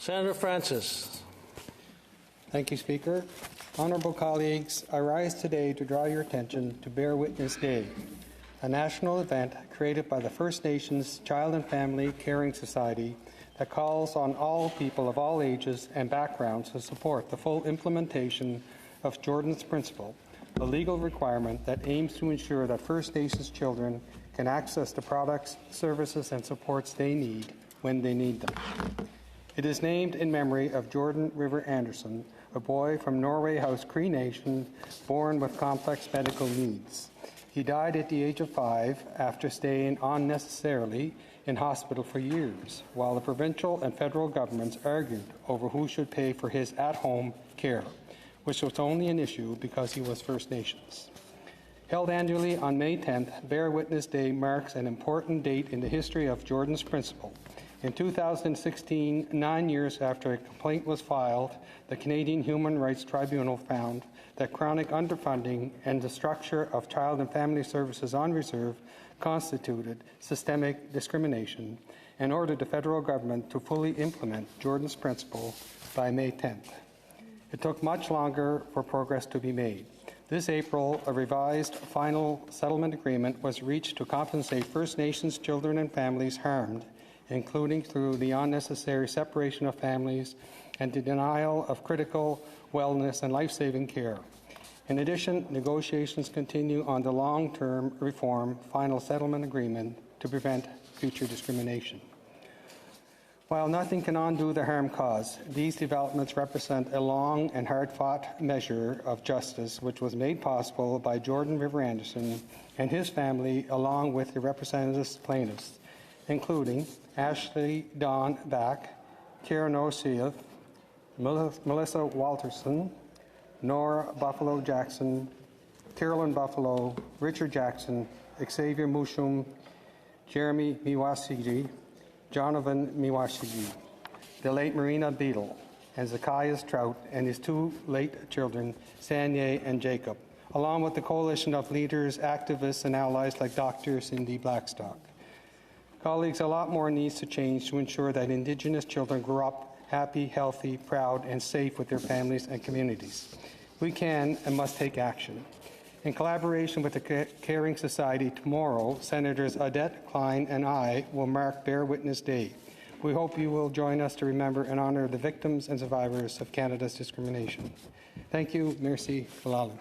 Senator Francis. Thank you, Speaker. Honourable colleagues, I rise today to draw your attention to Bear Witness Day, a national event created by the First Nations Child and Family Caring Society that calls on all people of all ages and backgrounds to support the full implementation of Jordan's Principle, a legal requirement that aims to ensure that First Nations children can access the products, services, and supports they need when they need them. It is named in memory of Jordan River Anderson, a boy from Norway House Cree Nation born with complex medical needs. He died at the age of 5 after staying unnecessarily in hospital for years, while the provincial and federal governments argued over who should pay for his at-home care, which was only an issue because he was First Nations. Held annually on May 10th, Bear Witness Day marks an important date in the history of Jordan's Principle. In 2016, 9 years after a complaint was filed, the Canadian Human Rights Tribunal found that chronic underfunding and the structure of child and family services on reserve constituted systemic discrimination and ordered the federal government to fully implement Jordan's Principle by May 10th. It took much longer for progress to be made. This April, a revised final settlement agreement was reached to compensate First Nations children and families harmed, including through the unnecessary separation of families and the denial of critical wellness and life-saving care. In addition, negotiations continue on the long-term reform final settlement agreement to prevent future discrimination. While nothing can undo the harm caused, these developments represent a long and hard-fought measure of justice which was made possible by Jordan River Anderson and his family along with the representatives plaintiffs, including Ashley Dawn Back, Karen O'Seath, Melissa Walterson, Nora Buffalo Jackson, Carolyn Buffalo, Richard Jackson, Xavier Mushum, Jeremy Miwashigi, Jonathan Miwashigi, the late Marina Beadle, and Zacchaeus Trout and his 2 late children, Sanye and Jacob, along with the coalition of leaders, activists, and allies like Dr. Cindy Blackstock. Colleagues, a lot more needs to change to ensure that Indigenous children grow up happy, healthy, proud, and safe with their families and communities. We can and must take action. In collaboration with the Caring Society, tomorrow, Senators Odette Klein and I will mark Bear Witness Day. We hope you will join us to remember and honour the victims and survivors of Canada's discrimination. Thank you. Merci. Valalu.